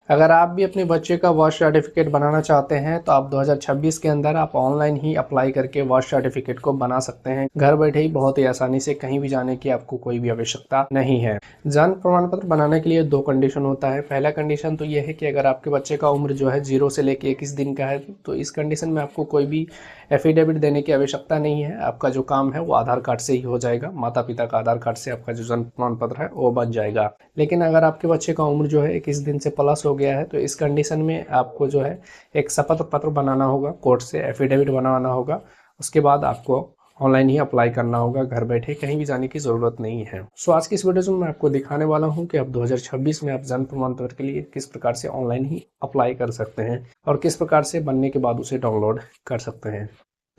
अगर आप भी अपने बच्चे का वर्थ सर्टिफिकेट बनाना चाहते हैं तो आप 2026 के अंदर आप ऑनलाइन ही अप्लाई करके वर्थ सर्टिफिकेट को बना सकते हैं। घर बैठे ही बहुत ही आसानी से, कहीं भी जाने की आपको कोई भी आवश्यकता नहीं है। जन्म प्रमाण पत्र बनाने के लिए 2 कंडीशन होता है। पहला कंडीशन तो ये है कि अगर आपके बच्चे का उम्र जो है 0 से लेके 21 दिन का है, तो इस कंडीशन में आपको कोई भी एफिडेविट देने की आवश्यकता नहीं है। आपका जो काम है वो आधार कार्ड से ही हो जाएगा। माता पिता का आधार कार्ड से आपका जो जन्म प्रमाण पत्र है वो बन जाएगा। लेकिन अगर आपके बच्चे का उम्र जो है 21 दिन से प्लस हो गया है, तो इस कंडीशन में आपको जो है एक शपथ पत्र बनाना होगा, कोर्ट से एफिडेविट बनवाना होगा। उसके बाद आपको ऑनलाइन ही अप्लाई करना होगा। घर बैठे कहीं भी जाने की ज़रूरत नहीं है। सो आज की इस वीडियो में मैं आपको दिखाने वाला हूं कि अब 2026 में आप जन्म प्रमाण पत्र के लिए किस प्रकार से ऑनलाइन ही अप्लाई कर सकते हैं और किस प्रकार से बनने के बाद उसे डाउनलोड कर सकते हैं।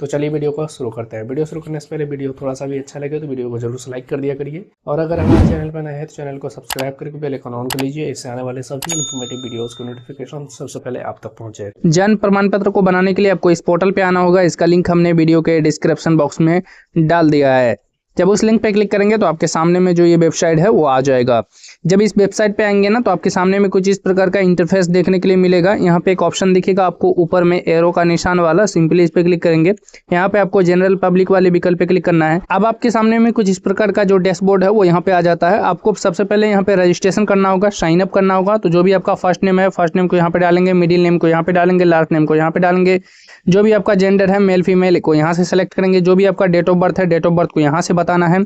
तो चलिए वीडियो को शुरू करते हैं। वीडियो शुरू करने से पहले वीडियो थोड़ा सा भी अच्छा लगे तो वीडियो को जरूर से लाइक कर दिया करिए, और अगर हमारे चैनल पर नए हैं तो चैनल को सब्सक्राइब करके बेल आइकन ऑन कर लीजिए। इससे आने वाले सभी इन्फॉर्मेटिव वीडियोस की नोटिफिकेशन सबसे पहले आप तक पहुंचे। जन्म प्रमाण पत्र को बनाने के लिए आपको इस पोर्टल पे आना होगा। इसका लिंक हमने वीडियो के डिस्क्रिप्शन बॉक्स में डाल दिया है। जब उस लिंक पे क्लिक करेंगे तो आपके सामने में जो ये वेबसाइट है वो आ जाएगा। जब इस वेबसाइट पे आएंगे ना तो आपके सामने में कुछ इस प्रकार का इंटरफेस देखने के लिए मिलेगा। यहाँ पे एक ऑप्शन दिखेगा आपको ऊपर में एरो का निशान वाला, सिंपली इस पे क्लिक करेंगे। यहाँ पे आपको जनरल पब्लिक वाले विकल्प पे क्लिक करना है। अब आपके सामने में कुछ इस प्रकार का जो डैशबोर्ड है वो यहाँ पे आ जाता है। आपको सबसे पहले यहाँ पे रजिस्ट्रेशन करना होगा, साइन अप करना होगा। तो जो भी आपका फर्स्ट नेम है, फर्स्ट नेम को यहाँ पे डालेंगे, मिडिल नेम को यहाँ पे डालेंगे, लास्ट नेम को यहाँ पे डालेंगे। जो भी आपका जेंडर है, मेल फीमेल को यहाँ से सेलेक्ट करेंगे। जो भी आपका डेट ऑफ बर्थ है, डेट ऑफ बर्थ को यहाँ से बताना है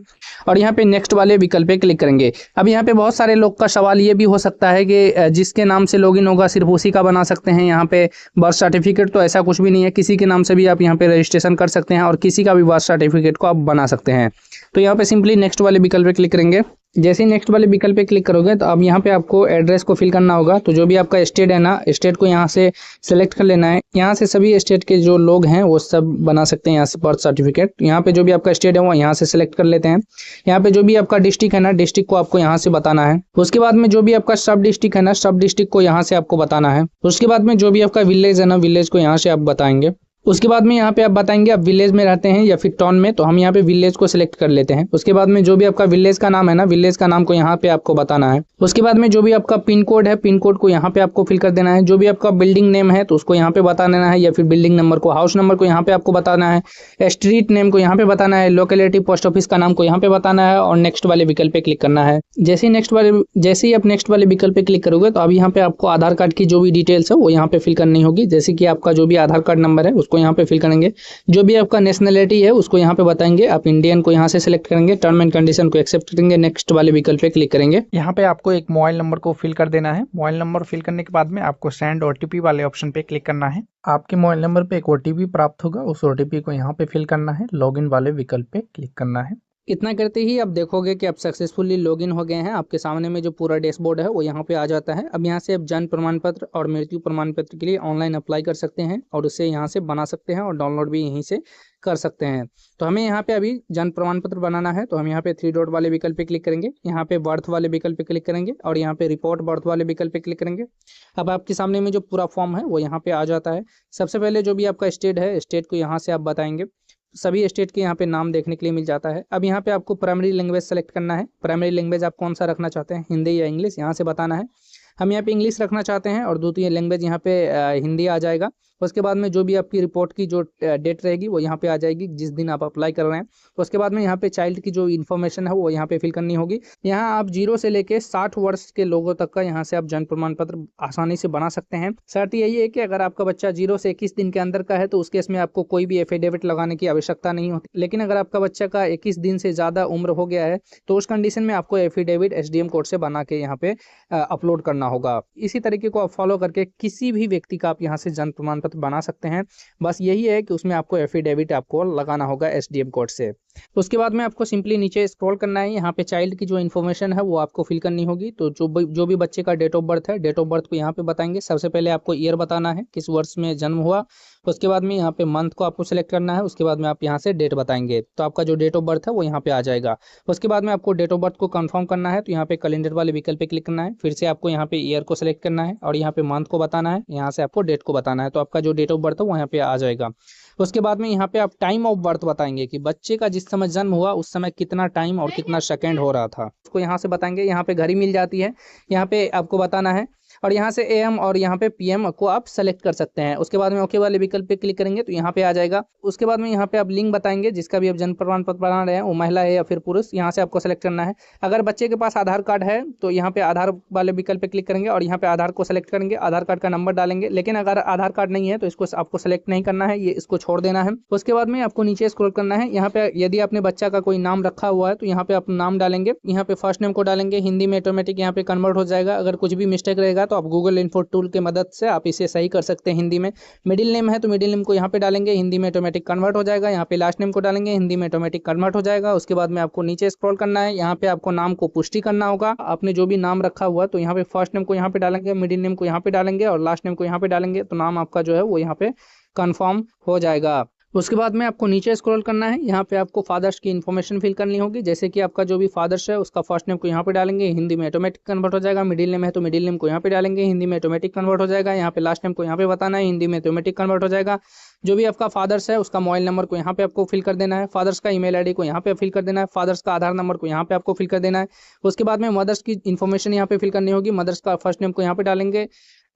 और यहाँ पे नेक्स्ट वाले विकल्प पे क्लिक करेंगे। अब यहाँ पे बहुत सारे लोग का सवाल ये भी हो सकता है कि जिसके नाम से लॉगिन होगा सिर्फ उसी का बना सकते हैं यहाँ पे बर्थ सर्टिफिकेट। तो ऐसा कुछ भी नहीं है, किसी के नाम से भी आप यहाँ पे रजिस्ट्रेशन कर सकते हैं और किसी का भी बर्थ सर्टिफिकेट को आप बना सकते हैं। तो यहाँ पे सिंपली नेक्स्ट वाले विकल्प पे क्लिक करेंगे। जैसे ही नेक्स्ट वाले विकल्प पे क्लिक करोगे तो अब यहाँ पे आपको एड्रेस को फिल करना होगा। तो जो भी आपका स्टेट है ना, स्टेट को यहाँ से सेलेक्ट कर लेना है। यहाँ से सभी स्टेट के जो लोग हैं वो सब बना सकते हैं यहाँ से बर्थ सर्टिफिकेट। यहाँ पे जो भी आपका स्टेट है वो यहाँ से सेलेक्ट कर लेते हैं। यहाँ पे जो भी आपका डिस्ट्रिक्ट है ना, डिस्ट्रिक्ट को आपको यहाँ से बताना है। उसके बाद में जो भी आपका सब डिस्ट्रिक्ट है ना, सब डिस्ट्रिक्ट को यहाँ से आपको बताना है। उसके बाद में जो भी आपका विलेज है ना, विलेज को यहाँ से आप बताएंगे। उसके बाद में यहाँ पे आप बताएंगे आप विलेज में रहते हैं या फिर टाउन में, तो हम यहाँ पे विलेज को सिलेक्ट कर लेते हैं। उसके बाद में जो भी आपका विलेज का नाम है ना, विलेज का नाम को यहाँ पे आपको बताना है। उसके बाद में जो भी आपका पिन कोड है, पिन कोड को यहाँ पे आपको फिल कर देना है। जो भी आपका बिल्डिंग नेम है तो उसको यहाँ पे बता देना है, या फिर बिल्डिंग नंबर को, हाउस नंबर को यहाँ पे आपको बताना है। स्ट्रीट नेम को यहाँ पे बताना है, लोकेलिटी पोस्ट ऑफिस का नाम को यहाँ पे बताना है और नेक्स्ट वाले विकल्प पे क्लिक करना है। जैसे ही आप नेक्स्ट वाले विकल्प पे क्लिक करोगे तो अब यहाँ पे आपको आधार कार्ड की जो भी डिटेल्स है वो यहाँ पे फिल करनी होगी। जैसे कि आपका जो भी आधार कार्ड नंबर है उसको यहाँ पे फिल करेंगे। जो भी आपका नेशनलिटी है उसको यहाँ पे बताएंगे। आप इंडियन को यहाँ से सिलेक्ट करेंगे, टर्म एंड कंडीशन को एक्सेप्ट करेंगे, नेक्स्ट वाले विकल्प पे क्लिक करेंगे। यहाँ पे आपको एक मोबाइल नंबर को फिल कर देना है। मोबाइल नंबर फिल करने के बाद में आपको सेंड ओटीपी वाले ऑप्शन पे क्लिक करना है। आपके मोबाइल नंबर पे एक ओटीपी प्राप्त होगा, उस ओटीपी को यहाँ पे फिल करना है। लॉगिन वाले विकल्प पे क्लिक करना है। इतना करते ही आप देखोगे कि आप सक्सेसफुली लॉगिन हो गए हैं। आपके सामने में जो पूरा डैशबोर्ड है वो यहाँ पे आ जाता है। अब यहाँ से आप जन्म प्रमाण पत्र और मृत्यु प्रमाण पत्र के लिए ऑनलाइन अप्लाई कर सकते हैं और उसे यहाँ से बना सकते हैं और डाउनलोड भी यहीं से कर सकते हैं। तो हमें यहाँ पे अभी जन्म प्रमाण पत्र बनाना है, तो हम यहाँ पे 3 डॉट वाले विकल्प पे क्लिक करेंगे। यहाँ पे बर्थ वाले विकल्प पे क्लिक करेंगे और यहाँ पे रिपोर्ट बर्थ वाले विकल्प पे क्लिक करेंगे। अब आपके सामने में जो पूरा फॉर्म है वो यहाँ पे आ जाता है। सबसे पहले जो भी आपका स्टेट है, स्टेट को यहाँ से आप बताएंगे। सभी स्टेट के यहाँ पे नाम देखने के लिए मिल जाता है। अब यहाँ पे आपको प्राइमरी लैंग्वेज सेलेक्ट करना है। प्राइमरी लैंग्वेज आप कौन सा रखना चाहते हैं, हिंदी या इंग्लिश, यहाँ से बताना है। हम यहाँ पे इंग्लिश रखना चाहते हैं और द्वितीय लैंग्वेज यहाँ पे हिंदी आ जाएगा। उसके बाद में जो भी आपकी रिपोर्ट की जो डेट रहेगी वो यहाँ पे आ जाएगी, जिस दिन आप अप्लाई कर रहे हैं। उसके बाद में यहाँ पे चाइल्ड की जो इन्फॉर्मेशन है वो यहाँ पे फिल करनी होगी। यहाँ आप 0 से लेके 60 वर्ष के लोगों तक का यहाँ से आप जन्म प्रमाण पत्र आसानी से बना सकते हैं। शर्त यही है कि अगर आपका बच्चा 0 से 21 दिन के अंदर का है तो उस केस में आपको कोई भी एफिडेविट लगाने की आवश्यकता नहीं होती। लेकिन अगर आपका बच्चा का 21 दिन से ज़्यादा उम्र हो गया है तो उस कंडीशन में आपको एफिडेविट एसडीएम कोड से बना के यहाँ पे अपलोड करना होगा। इसी तरीके को आप फॉलो करके किसी भी व्यक्ति का आप यहाँ से जन्म प्रमाण पत्र बना सकते हैं। बस यही है कि उसमें आपको एफिडेविट आपको लगाना होगा एसडीएम कोड से। उसके बाद में आपको सिंपली नीचे स्क्रॉल करना है। यहाँ पे चाइल्ड की जो इन्फॉर्मेशन है वो आपको फिल करनी होगी। तो जो भी बच्चे का डेट ऑफ बर्थ है, डेट ऑफ बर्थ को यहाँ पे बताएंगे। सबसे पहले आपको ईयर बताना है, किस वर्ष में जन्म हुआ। उसके बाद में यहाँ पे मंथ को आपको सेलेक्ट करना है। उसके बाद में आप यहाँ से डेट बताएंगे, तो आपका जो डेट ऑफ बर्थ है वो यहाँ पे आ जाएगा। उसके बाद में आपको डेट ऑफ बर्थ को कंफर्म करना है, तो यहाँ पे कैलेंडर वाले विकल्प पे क्लिक करना है। फिर से आपको यहाँ पे ईयर को सेलेक्ट करना है और यहाँ पे मंथ को बताना है, यहाँ से आपको डेट को बताना है। तो आपका जो डेट ऑफ बर्थ है वो यहाँ पे आ जाएगा। उसके बाद में यहाँ पे आप टाइम ऑफ बर्थ बताएंगे कि बच्चे का जिस समय जन्म हुआ उस समय कितना टाइम और कितना सेकंड हो रहा था, उसको यहाँ से बताएंगे। यहाँ पे घड़ी मिल जाती है, यहाँ पे आपको बताना है। और यहाँ से AM और यहाँ पे PM को आप सेलेक्ट कर सकते हैं। उसके बाद में ओके वाले विकल्प पे क्लिक करेंगे तो यहाँ पे आ जाएगा। उसके बाद में यहाँ पे आप लिंग बताएंगे जिसका भी आप जन्म प्रमाण पत्र बना रहे हैं, वो महिला है या फिर पुरुष, यहाँ से आपको सेलेक्ट करना है। अगर बच्चे के पास आधार कार्ड है तो यहाँ पे आधार वाले विकल्प पे क्लिक करेंगे और यहाँ पे आधार को सेलेक्ट करेंगे, आधार कार्ड का नंबर डालेंगे। लेकिन अगर आधार कार्ड नहीं है तो इसको आपको सेलेक्ट नहीं करना है, ये इसको छोड़ देना है। उसके बाद में आपको नीचे स्क्रॉल करना है। यहाँ पे यदि आपने बच्चा का कोई नाम रखा हुआ है तो यहाँ पे आप नाम डालेंगे, यहाँ पे फर्स्ट नेम को डालेंगे, हिंदी में ऑटोमेटिक यहाँ पे कन्वर्ट हो जाएगा। अगर कुछ भी मिस्टेक रहेगा तो आप गूगल इन्फो टूल के मदद से आप इसे सही कर सकते हैं हिंदी में। मिडिल नेम है तो मिडिल नेम को यहाँ पे डालेंगे, हिंदी में ऑटोमेटिक कन्वर्ट हो जाएगा। यहाँ पे लास्ट नेम को डालेंगे, हिंदी में ऑटोमेटिक कन्वर्ट हो जाएगा। उसके बाद में आपको नीचे स्क्रॉल करना है, यहाँ पे आपको नाम को पुष्टि करना होगा। आपने जो भी नाम रखा हुआ तो यहाँ पे फर्स्ट नेम को यहाँ पे डालेंगे, मिडिल नेम को यहाँ पे डालेंगे और लास्ट नेम को यहाँ पे डालेंगे, तो नाम आपका जो है वो यहाँ पे कंफर्म हो जाएगा। उसके बाद में आपको नीचे स्क्रॉल करना है, यहाँ पे आपको फादर्स की इन्फॉर्मेशन फिल करनी होगी। जैसे कि आपका जो भी फादर्स है उसका फर्स्ट नेम को यहाँ पे डालेंगे, हिंदी में ऑटोमेटिक कन्वर्ट हो जाएगा। मिडिल नेम है तो मिडिल नेम को यहाँ पे डालेंगे, हिंदी में ऑटोमेटिक कन्वर्ट हो जाएगा। यहाँ पे लास्ट नेम को यहाँ पे बताना है, हिंदी में ऑटोमेटिक कन्वर्ट हो जाएगा। जो भी आपका फादर्स है उसका मोबाइल नंबर को यहाँ पे आपको फिल कर देना है, फादर्स का ईमेल आईडी को यहाँ पे फिल कर देना है, फादर्स का आधार नंबर को यहाँ पे आपको फिल कर देना है। उसके बाद में मदर्स की इन्फॉर्मेशन यहाँ पे फिल करनी होगी। मदर्स का फर्स्ट नेम को यहाँ पे डालेंगे,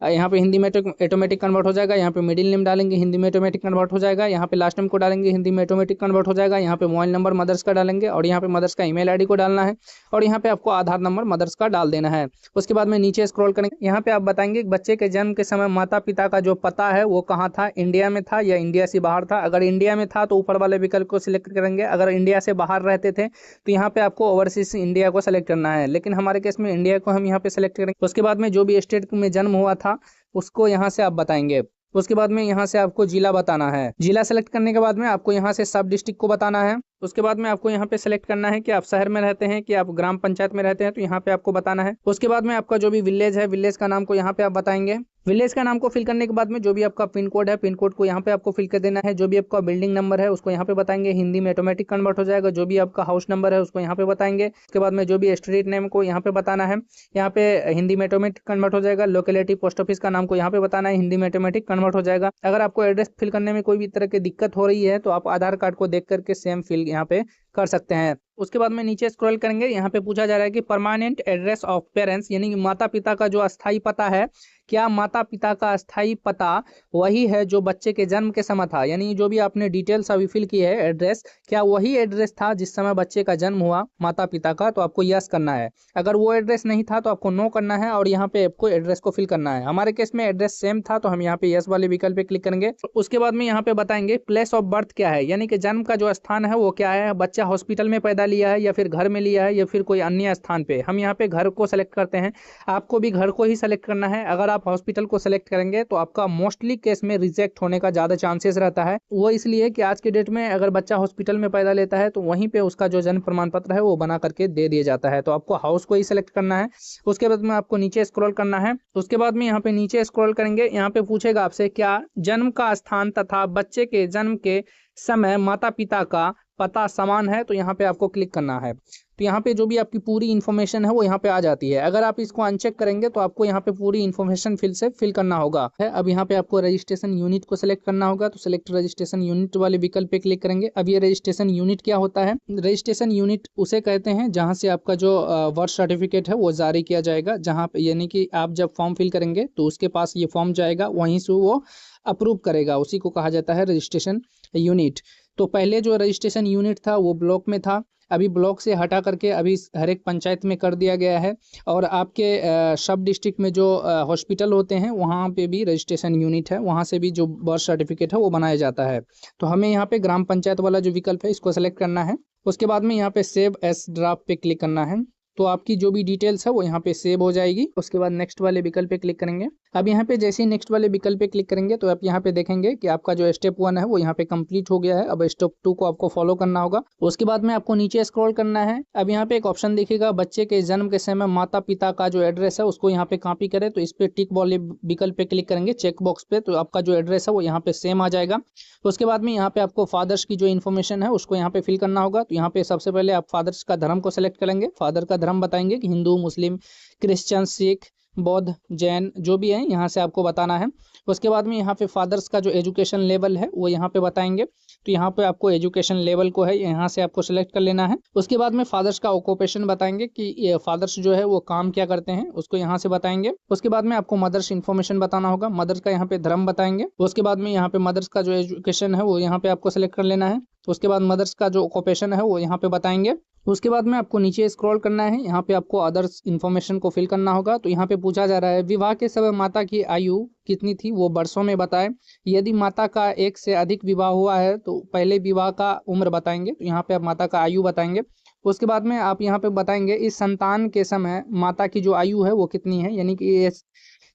यहाँ पे हिंदी में ऑटोमेटिक कन्वर्ट हो जाएगा। यहाँ पे मिडिल नेम डालेंगे, हिंदी में ऑटोमेटिक कन्वर्ट हो जाएगा। यहाँ पे लास्ट नेम को डालेंगे, हिंदी में ऑटोमेटिक कन्वर्ट हो जाएगा। यहाँ पे मोबाइल नंबर मदर्स का डालेंगे और यहाँ पे मदर्स का ईमेल आईडी को डालना है और यहाँ पे आपको आधार नंबर मदर्स का डाल देना है। उसके बाद में नीचे स्क्रॉल करेंगे, यहाँ पे आप बताएंगे कि बच्चे के जन्म के समय माता पिता का जो पता है वो कहाँ था, इंडिया में था या इंडिया से बाहर था। अगर इंडिया में था तो ऊपर वाले विकल्प को सिलेक्ट करेंगे। अगर इंडिया से बाहर रहते थे तो यहाँ पे आपको ओवरसीज इंडिया को सेलेक्ट करना है, लेकिन हमारे केस में इंडिया को हम यहाँ पे सेलेक्ट करेंगे। उसके बाद में जो भी स्टेट में जन्म हुआ था उसको यहाँ से आप बताएंगे। उसके बाद में यहाँ से आपको जिला बताना है। जिला सेलेक्ट करने के बाद में आपको यहाँ से सब डिस्ट्रिक्ट को बताना है। उसके बाद में आपको यहाँ पे सेलेक्ट करना है कि आप शहर में रहते हैं कि आप ग्राम पंचायत में रहते हैं, तो यहाँ पे आपको बताना है। उसके बाद में आपका जो भी विलेज है, विलेज का नाम को यहाँ पे आप बताएंगे। विलेज का नाम को फिल करने के बाद में जो भी आपका पिन कोड है, पिन कोड को यहाँ पे आपको फिल कर देना है। जो भी आपका बिल्डिंग नंबर है उसको यहाँ पे बताएंगे, हिंदी में ऑटोमेटिक कन्वर्ट हो जाएगा। जो भी आपका हाउस नंबर है उसको यहाँ पे बताएंगे। उसके बाद में जो भी स्ट्रीट नेम को यहाँ पे बताना है, यहाँ पे हिंदी में ऑटोमेटिक कन्वर्ट हो जाएगा। लोकेलिटी पोस्ट ऑफिस का नाम को यहाँ पे बताना है, हिंदी में ऑटोमेटिक कन्वर्ट हो जाएगा। अगर आपको एड्रेस फिल करने में कोई भी तरह की दिक्कत हो रही है तो आप आधार कार्ड को देख करके सेम फिल यहाँ पे कर सकते हैं। उसके बाद में नीचे स्क्रॉल करेंगे, यहाँ पे पूछा जा रहा है कि परमानेंट एड्रेस ऑफ पेरेंट्स, यानी कि माता पिता का जो अस्थायी पता है, क्या माता पिता का अस्थायी पता वही है जो बच्चे के जन्म के समय था। यानी जो भी आपने डिटेल्स अभी फिल की है एड्रेस, क्या वही एड्रेस था जिस समय बच्चे का जन्म हुआ माता पिता का, तो आपको यस करना है। अगर वो एड्रेस नहीं था तो आपको नो करना है और यहाँ पे आपको एड्रेस को फिल करना है। हमारे केस में एड्रेस सेम था तो हम यहाँ पे यस वाले विकल्प पे क्लिक करेंगे। उसके बाद में यहाँ पे बताएंगे प्लेस ऑफ बर्थ क्या है, यानी कि जन्म का जो स्थान है वो क्या है। बच्चा हॉस्पिटल में पैदा लिया है या फिर घर में लिया है या फिर कोई अन्य स्थान पे। हम यहाँ पे घर को सेलेक्ट करते हैं, आपको भी घर को ही सेलेक्ट करना है। अगर आप हॉस्पिटल को सेलेक्ट करेंगे तो आपका मोस्टली केस में रिजेक्ट होने का ज्यादा चांसेस रहता है। वो इसलिए कि आज के डेट में अगर बच्चा हॉस्पिटल में पैदा लेता है तो वहीं पे उसका जो जन्म प्रमाण पत्र है वो बना करके दे दिया जाता है, तो आपको हाउस को ही सेलेक्ट करना है। उसके बाद में आपको नीचे स्क्रॉल करना है। उसके बाद में यहाँ पे नीचे स्क्रॉल करेंगे, यहाँ पे पूछेगा आपसे क्या जन्म का स्थान तथा बच्चे के जन्म के समय माता पिता का पता समान है, तो यहाँ पे आपको क्लिक करना है। तो यहाँ पे जो भी आपकी पूरी इन्फॉर्मेशन है वो यहाँ पे आ जाती है। अगर आप इसको अनचेक करेंगे तो आपको यहाँ पे पूरी इन्फॉर्मेशन फिल करना होगा। अब यहाँ पे आपको रजिस्ट्रेशन यूनिट को सिलेक्ट करना होगा, तो सिलेक्ट रजिस्ट्रेशन यूनिट वाले विकल्प पे क्लिक करेंगे। अब ये रजिस्ट्रेशन यूनिट क्या होता है, रजिस्ट्रेशन यूनिट उसे कहते हैं जहाँ से आपका जो बर्थ सर्टिफिकेट है वो जारी किया जाएगा। जहाँ पे यानी कि आप जब फॉर्म फिल करेंगे तो उसके पास ये फॉर्म जाएगा, वहीं से वो अप्रूव करेगा, उसी को कहा जाता है रजिस्ट्रेशन यूनिट। तो पहले जो रजिस्ट्रेशन यूनिट था वो ब्लॉक में था, अभी ब्लॉक से हटा करके अभी हर एक पंचायत में कर दिया गया है। और आपके सब डिस्ट्रिक्ट में जो हॉस्पिटल होते हैं वहाँ पे भी रजिस्ट्रेशन यूनिट है, वहाँ से भी जो बर्थ सर्टिफिकेट है वो बनाया जाता है। तो हमें यहाँ पे ग्राम पंचायत वाला जो विकल्प है इसको सेलेक्ट करना है। उसके बाद में यहाँ पे सेव एज ड्राफ्ट पे क्लिक करना है, तो आपकी जो भी डिटेल्स है वो यहाँ पे सेव हो जाएगी। उसके बाद नेक्स्ट वाले विकल्प पे क्लिक करेंगे। अब यहाँ पे जैसे ही नेक्स्ट वाले विकल्प पे क्लिक करेंगे तो आप यहाँ पे देखेंगे कि आपका जो स्टेप 1 है वो यहाँ पे कंप्लीट हो गया है। अब स्टेप 2 को आपको फॉलो करना होगा। उसके बाद में आपको नीचे स्क्रॉल करना है। अब यहाँ पे एक ऑप्शन दिखेगा बच्चे के जन्म के समय माता पिता का जो एड्रेस है उसको यहाँ पे कॉपी करें, तो इस पे टिक वाले विकल्प पे क्लिक करेंगे चेक बॉक्स पे, तो आपका जो एड्रेस है वो यहाँ पे सेम आ जाएगा। उसके बाद में यहाँ पे आपको फादर्स की जो इन्फॉर्मेशन है उसको यहाँ पे फिल करना होगा। तो यहाँ पे सबसे पहले आप फादर्स का धर्म को सिलेक्ट करेंगे, फादर का धर्म बताएंगे कि हिंदू, मुस्लिम, क्रिश्चियन, सिख, बौद्ध, जैन जो भी है यहाँ से आपको बताना है। उसके बाद में यहाँ पे फादर्स का जो एजुकेशन लेवल है वो यहाँ पे बताएंगे। तो यहाँ पे आपको एजुकेशन लेवल को है यहाँ से आपको सिलेक्ट कर लेना है। उसके बाद में फादर्स का ऑक्यूपेशन बताएंगे कि ये फादर्स जो है वो काम क्या करते हैं, उसको यहाँ से बताएंगे। उसके बाद में आपको मदर्स इन्फॉर्मेशन बताना होगा, मदर्स का यहाँ पे धर्म बताएंगे। उसके बाद में यहाँ पे मदर्स का जो एजुकेशन है वो यहाँ पे आपको सिलेक्ट कर लेना है। उसके बाद मदर्स का जो ऑक्यूपेशन है वो यहाँ पे बताएंगे। उसके बाद में आपको नीचे स्क्रॉल करना है, यहाँ पे आपको अदर्स इन्फॉर्मेशन को फिल करना होगा। तो यहाँ पे पूछा जा रहा है विवाह के समय माता की आयु कितनी थी, वो वर्षों में बताएं। यदि माता का एक से अधिक विवाह हुआ है तो पहले विवाह का उम्र बताएंगे। तो यहाँ पे आप माता का आयु बताएंगे। उसके बाद में आप यहाँ पे बताएंगे इस संतान के समय माता की जो आयु है वो कितनी है,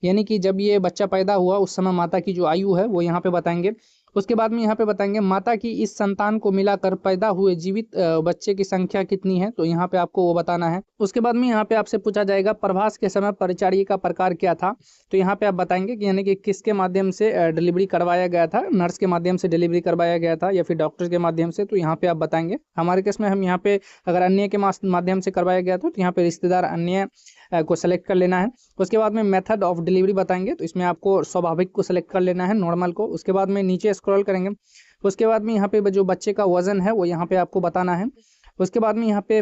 यानी कि जब ये बच्चा पैदा हुआ उस समय माता की जो आयु है वो यहाँ पे बताएंगे। उसके बाद में यहाँ पे बताएंगे माता की इस संतान को मिलाकर पैदा हुए जीवित बच्चे की संख्या कितनी है, तो यहाँ पे आपको वो बताना है। उसके बाद में यहाँ पे आपसे पूछा जाएगा प्रभास के समय परिचारिका का प्रकार क्या था। तो यहाँ पे आप बताएंगे कि यानी कि किसके माध्यम से डिलीवरी करवाया गया था, नर्स के माध्यम से डिलीवरी करवाया गया था या फिर डॉक्टर के माध्यम से। तो यहाँ पे आप बताएंगे। हमारे केस में हम यहाँ पे अगर अन्य के माध्यम से करवाया गया तो यहाँ पे रिश्तेदार अन्य को सेलेक्ट कर लेना है। उसके बाद में मेथड ऑफ डिलीवरी बताएंगे। तो इसमें आपको स्वाभाविक को सेलेक्ट कर लेना है, नॉर्मल को। उसके बाद में नीचे स्क्रॉल करेंगे। उसके बाद में यहाँ पे जो बच्चे का वजन है वो यहाँ पे आपको बताना है। उसके बाद में यहाँ पे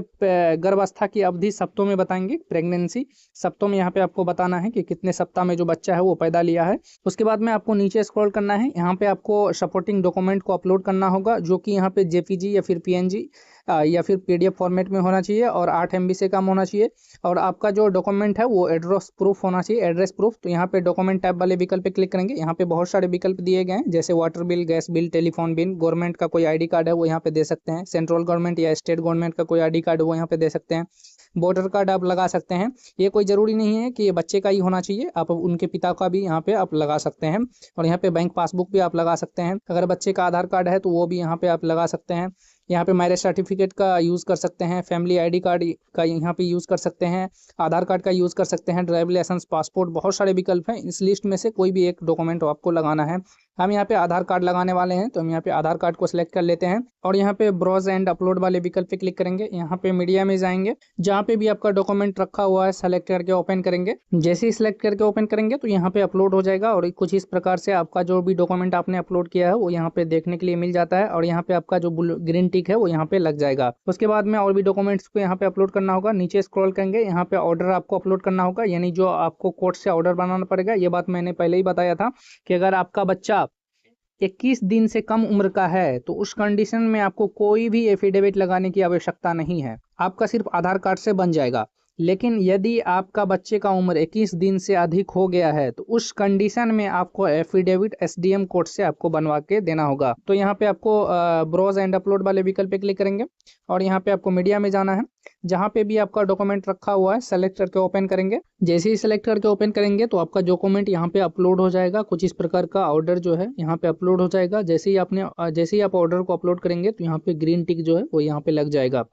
गर्भावस्था की अवधि सप्ताह में बताएंगे, प्रेगनेंसी सप्ताह में यहाँ पे आपको बताना है कि कितने सप्ताह में जो बच्चा है वो पैदा लिया है। उसके बाद में आपको नीचे स्क्रॉल करना है, यहाँ पे आपको सपोर्टिंग डॉक्यूमेंट को अपलोड करना होगा जो कि यहाँ पे जेपीजी या फिर पीएनजी या फिर पीडीएफ फॉर्मेट में होना चाहिए और 8 MB से कम होना चाहिए। और आपका जो डॉक्यूमेंट है वो एड्रेस प्रूफ होना चाहिए, एड्रेस प्रूफ। तो यहाँ पे डॉक्यूमेंट टैब वाले विकल्प पे क्लिक करेंगे। यहाँ पे बहुत सारे विकल्प दिए गए हैं जैसे water bill, gas bill, telephone bill, government का कोई ID कार्ड है वो यहाँ पे दे सकते हैं, सेंट्रल गवर्नमेंट या स्टेट गवर्नमेंट का कोई ID कार्ड वो यहाँ पे दे सकते हैं, वोटर कार्ड आप लगा सकते हैं। ये कोई ज़रूरी नहीं है कि ये बच्चे का ही होना चाहिए, आप उनके पिता का भी यहाँ पे आप लगा सकते हैं। और यहाँ पे बैंक पासबुक भी आप लगा सकते हैं। अगर बच्चे का आधार कार्ड है तो वो भी यहाँ पे आप लगा सकते हैं। यहाँ पे मैरिज सर्टिफिकेट का यूज़ कर सकते हैं, फैमिली ID कार्ड का यहाँ पे यूज़ कर सकते हैं, आधार कार्ड का यूज़ कर सकते हैं, ड्राइविंग लाइसेंस, पासपोर्ट, बहुत सारे विकल्प हैं। इस लिस्ट में से कोई भी एक डॉक्यूमेंट आपको लगाना है। हम यहाँ पे आधार कार्ड लगाने वाले हैं तो हम यहाँ पे आधार कार्ड को सिलेक्ट कर लेते हैं और यहाँ पे ब्राउज एंड अपलोड वाले विकल्प पे क्लिक करेंगे। यहाँ पे मीडिया में जाएंगे, जहाँ पे भी आपका डॉक्यूमेंट रखा हुआ है सेलेक्ट करके ओपन करेंगे। जैसे ही सिलेक्ट करके ओपन करेंगे तो यहाँ पे अपलोड हो जाएगा और कुछ इस प्रकार से आपका जो भी डॉक्यूमेंट आपने अपलोड किया है वो यहाँ पे देखने के लिए मिल जाता है और यहाँ पे आपका जो ग्रीन टिक है वो यहाँ पे लग जाएगा। उसके बाद में और भी डॉक्यूमेंट्स को यहाँ पे अपलोड करना होगा। नीचे स्क्रॉल करेंगे, यहाँ पे ऑर्डर आपको अपलोड करना होगा, यानी जो आपको कोर्ट से ऑर्डर बनाना पड़ेगा। ये बात मैंने पहले ही बताया था कि अगर आपका बच्चा 21 दिन से कम उम्र का है तो उस कंडीशन में आपको कोई भी एफिडेविट लगाने की आवश्यकता नहीं है, आपका सिर्फ आधार कार्ड से बन जाएगा। लेकिन यदि आपका बच्चे का उम्र 21 दिन से अधिक हो गया है तो उस कंडीशन में आपको एफिडेविट SDM कोर्ट से आपको बनवा के देना होगा। तो यहाँ पे आपको ब्राउज एंड अपलोड वाले विकल्प पे क्लिक करेंगे और यहाँ पे आपको मीडिया में जाना है। जहाँ पे भी आपका डॉक्यूमेंट रखा हुआ है सेलेक्ट करके ओपन करेंगे। जैसे ही सेलेक्ट करके ओपन करेंगे तो आपका डॉक्यूमेंट यहाँ पे अपलोड हो जाएगा। कुछ इस प्रकार का ऑर्डर जो है यहाँ पे अपलोड हो जाएगा। जैसे ही आप ऑर्डर को अपलोड करेंगे तो यहाँ पे ग्रीन टिक जो है वो यहाँ पे लग जाएगा।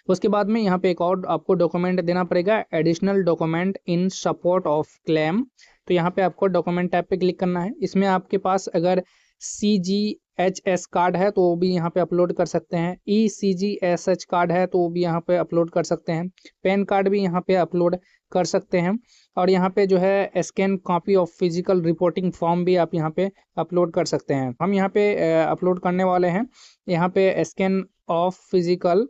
उसके बाद में यहाँ पे एक और आपको डॉक्यूमेंट देना पड़ेगा, additional document in support of claim. तो यहाँ पे आपको डॉक्यूमेंट टैब पे क्लिक करना है। इसमें आपके पास अगर CGHS कार्ड है तो वो भी यहाँ पे अपलोड कर सकते हैं, ECGSH कार्ड है तो वो भी यहाँ पे अपलोड कर सकते हैं, पैन कार्ड भी यहाँ पे अपलोड कर सकते हैं और यहाँ पे जो है scan copy of physical reporting form भी आप यहाँ पे अपलोड कर सकते हैं। हम यहाँ पे अपलोड करने वाले हैं यहाँ पे scan of physical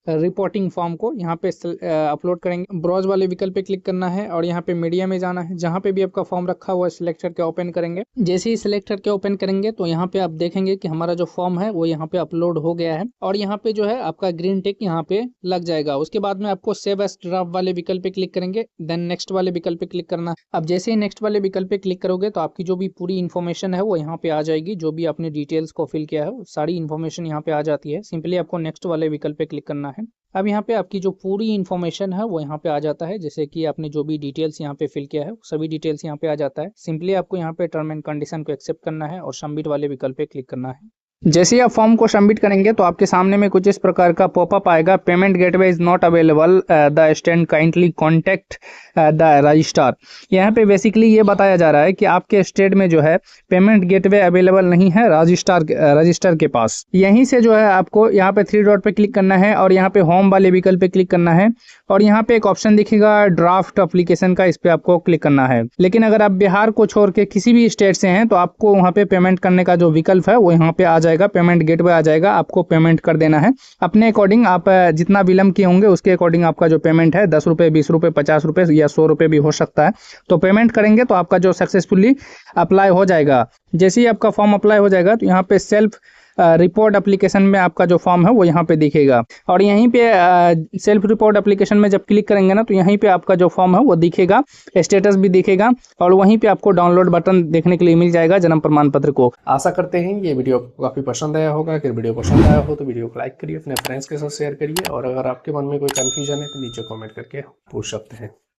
reporting form को यहाँ पे अपलोड करेंगे। ब्राउज वाले विकल्प पे क्लिक करना है और यहाँ पे मीडिया में जाना है। जहाँ पे भी आपका फॉर्म रखा हुआ है सिलेक्ट करके ओपन करेंगे। जैसे ही सिलेक्ट करके ओपन करेंगे तो यहाँ पे आप देखेंगे कि हमारा जो फॉर्म है वो यहाँ पे अपलोड हो गया है और यहाँ पे जो है आपका ग्रीन टिक यहाँ पे लग जाएगा। उसके बाद में आपको सेव एज ड्राफ्ट वाले विकल्प पे क्लिक करेंगे, देन नेक्स्ट वाले विकल्प पे क्लिक करना। अब जैसे ही नेक्स्ट वाले विकल्प पे क्लिक करोगे तो आपकी जो भी पूरी इन्फॉर्मेशन है वो यहाँ पे आ जाएगी। जो भी आपने डिटेल्स को फिल किया है सारी इन्फॉर्मेशन यहाँ पे आ जाती है। सिंपली आपको नेक्स्ट वाले विकल्प पे क्लिक करना है। अब यहाँ पे आपकी जो पूरी इन्फॉर्मेशन है वो यहाँ पे आ जाता है। जैसे कि आपने जो भी डिटेल्स यहाँ पे फिल किया है सभी डिटेल्स यहाँ पे आ जाता है। सिंपली आपको यहाँ पे टर्म एंड कंडीशन को एक्सेप्ट करना है और सबमिट वाले विकल्प पे क्लिक करना है। जैसे ही आप फॉर्म को सबमिट करेंगे तो आपके सामने में कुछ इस प्रकार का पॉपअप आएगा, payment gateway is not available, the stand kindly contact the registrar. यहाँ पे बेसिकली ये बताया जा रहा है कि आपके स्टेट में जो है पेमेंट गेटवे अवेलेबल नहीं है रजिस्टर के पास। यहीं से जो है आपको यहाँ पे 3 डॉट पे क्लिक करना है और यहाँ पे होम वाले विकल्प पे क्लिक करना है और यहाँ पे एक ऑप्शन दिखेगा ड्राफ्ट एप्लीकेशन का, इस पे आपको क्लिक करना है। लेकिन अगर आप बिहार को छोड़ के किसी भी स्टेट से हैं तो आपको वहाँ पे पेमेंट करने का जो विकल्प है वो यहाँ पे आ जाएगा, पेमेंट गेटवे आ जाएगा, आपको पेमेंट कर देना है अपने अकॉर्डिंग। आप जितना विलम्ब किए होंगे उसके अकॉर्डिंग आपका जो पेमेंट है 10 रुपये, 20 रुपये, 50 रुपये या 100 रुपये भी हो सकता है। तो पेमेंट करेंगे तो आपका जो सक्सेसफुली अप्लाई हो जाएगा। जैसे ही आपका फॉर्म अप्लाई हो जाएगा तो यहाँ पे सेल्फ रिपोर्ट एप्लीकेशन में आपका जो फॉर्म है वो यहाँ पे दिखेगा और यहीं पे सेल्फ रिपोर्ट एप्लीकेशन में जब क्लिक करेंगे ना तो यहीं पे आपका जो फॉर्म है वो दिखेगा, स्टेटस भी दिखेगा और वहीं पे आपको डाउनलोड बटन देखने के लिए मिल जाएगा जन्म प्रमाण पत्र को। आशा करते हैं ये वीडियो आपको काफ़ी पसंद आया होगा। अगर वीडियो पसंद आया हो तो वीडियो को लाइक करिए, अपने फ्रेंड्स के साथ शेयर करिए और अगर आपके मन में कोई कन्फ्यूजन है तो नीचे कॉमेंट करके पूछ सकते हैं।